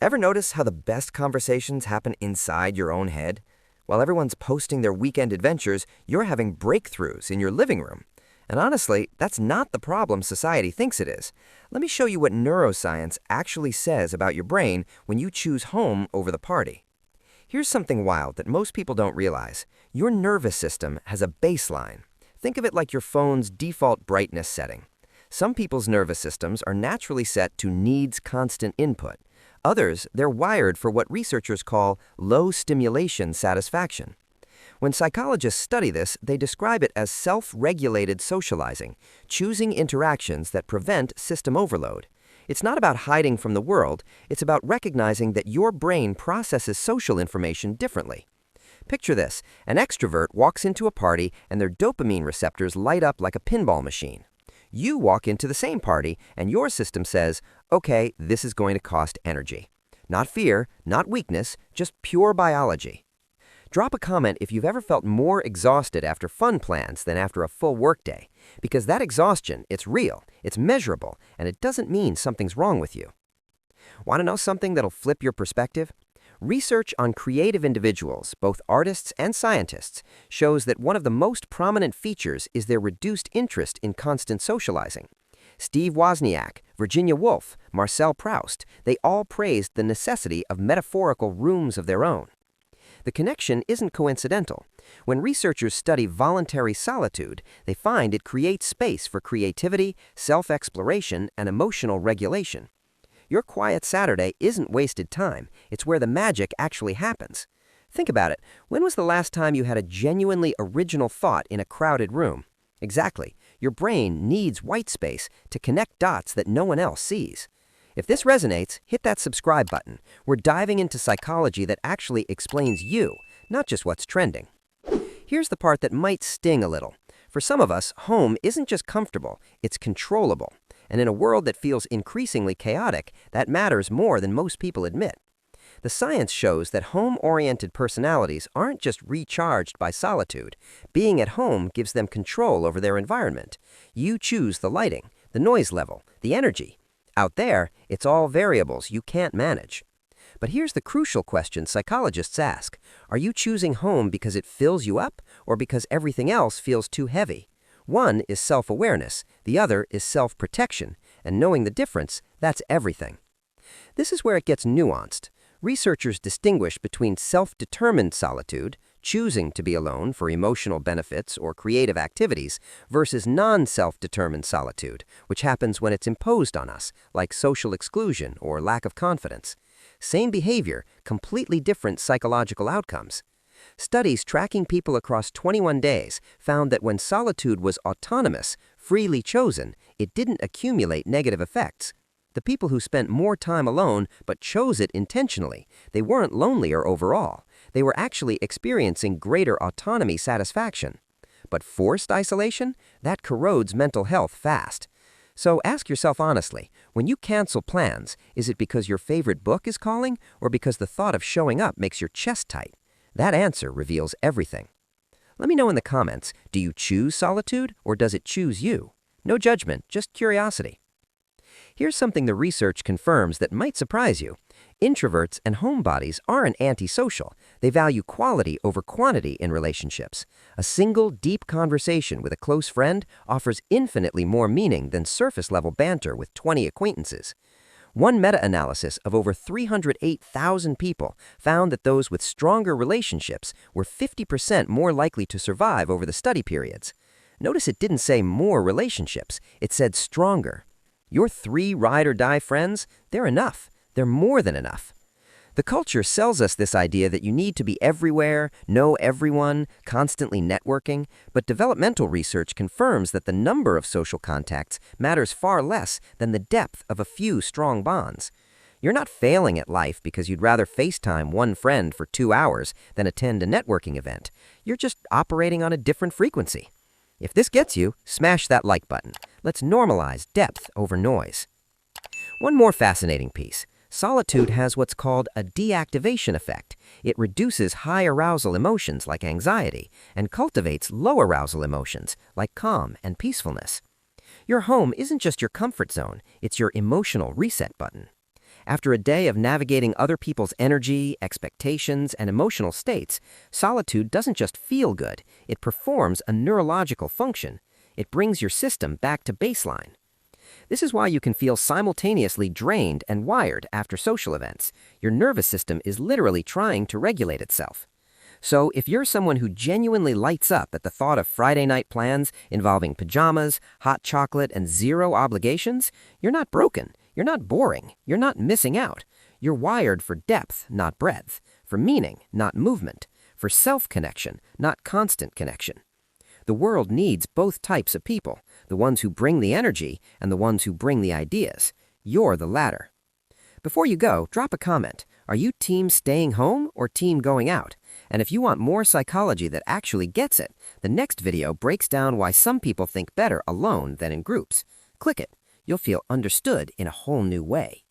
Ever notice how the best conversations happen inside your own head? While everyone's posting their weekend adventures, you're having breakthroughs in your living room. And honestly, that's not the problem society thinks it is. Let me show you what neuroscience actually says about your brain when you choose home over the party. Here's something wild that most people don't realize. Your nervous system has a baseline. Think of it like your phone's default brightness setting. Some people's nervous systems are naturally set to needs constant input. Others, they're wired for what researchers call low stimulation satisfaction. When psychologists study this, they describe it as self-regulated socializing, choosing interactions that prevent system overload. It's not about hiding from the world, it's about recognizing that your brain processes social information differently. Picture this, an extrovert walks into a party and their dopamine receptors light up like a pinball machine. You walk into the same party and your system says, okay, this is going to cost energy. Not fear, not weakness, just pure biology. Drop a comment if you've ever felt more exhausted after fun plans than after a full workday, because that exhaustion, it's real, it's measurable, and it doesn't mean something's wrong with you. Want to know something that'll flip your perspective? Research on creative individuals, both artists and scientists, shows that one of the most prominent features is their reduced interest in constant socializing. Steve Wozniak, Virginia Woolf, Marcel Proust, they all praised the necessity of metaphorical rooms of their own. The connection isn't coincidental. When researchers study voluntary solitude, they find it creates space for creativity, self-exploration, and emotional regulation. Your quiet Saturday isn't wasted time. It's where the magic actually happens. Think about it. When was the last time you had a genuinely original thought in a crowded room? Exactly. Your brain needs white space to connect dots that no one else sees. If this resonates, hit that subscribe button. We're diving into psychology that actually explains you, not just what's trending. Here's the part that might sting a little. For some of us, home isn't just comfortable, it's controllable. And in a world that feels increasingly chaotic, that matters more than most people admit. The science shows that home-oriented personalities aren't just recharged by solitude. Being at home gives them control over their environment. You choose the lighting, the noise level, the energy. Out there, it's all variables you can't manage. But here's the crucial question psychologists ask. Are you choosing home because it fills you up or because everything else feels too heavy? One is self-awareness, the other is self-protection, and knowing the difference, that's everything. This is where it gets nuanced. Researchers distinguish between self-determined solitude, choosing to be alone for emotional benefits or creative activities, versus non-self-determined solitude, which happens when it's imposed on us, like social exclusion or lack of confidence. Same behavior, completely different psychological outcomes. Studies tracking people across 21 days found that when solitude was autonomous, freely chosen, it didn't accumulate negative effects. The people who spent more time alone but chose it intentionally, they weren't lonelier overall. They were actually experiencing greater autonomy satisfaction. But forced isolation? That corrodes mental health fast. So ask yourself honestly, when you cancel plans, is it because your favorite book is calling or because the thought of showing up makes your chest tight? That answer reveals everything. Let me know in the comments, do you choose solitude or does it choose you? No judgment, just curiosity. Here's something the research confirms that might surprise you. Introverts and homebodies aren't antisocial. They value quality over quantity in relationships. A single, deep conversation with a close friend offers infinitely more meaning than surface-level banter with 20 acquaintances. One meta-analysis of over 308,000 people found that those with stronger relationships were 50% more likely to survive over the study periods. Notice it didn't say more relationships, it said stronger. Your 3 ride-or-die friends, they're enough. They're more than enough. The culture sells us this idea that you need to be everywhere, know everyone, constantly networking, but developmental research confirms that the number of social contacts matters far less than the depth of a few strong bonds. You're not failing at life because you'd rather FaceTime one friend for 2 hours than attend a networking event. You're just operating on a different frequency. If this gets you, smash that like button. Let's normalize depth over noise. One more fascinating piece. Solitude has what's called a deactivation effect. It reduces high arousal emotions like anxiety and cultivates low arousal emotions like calm and peacefulness. Your home isn't just your comfort zone, it's your emotional reset button. After a day of navigating other people's energy, expectations, and emotional states, solitude doesn't just feel good, it performs a neurological function. It brings your system back to baseline. This is why you can feel simultaneously drained and wired after social events. Your nervous system is literally trying to regulate itself. So, if you're someone who genuinely lights up at the thought of Friday night plans involving pajamas, hot chocolate, and zero obligations, you're not broken, you're not boring, you're not missing out. You're wired for depth, not breadth, for meaning, not movement, for self-connection, not constant connection. The world needs both types of people, the ones who bring the energy and the ones who bring the ideas. You're the latter. Before you go, drop a comment. Are you team staying home or team going out? And if you want more psychology that actually gets it, the next video breaks down why some people think better alone than in groups. Click it. You'll feel understood in a whole new way.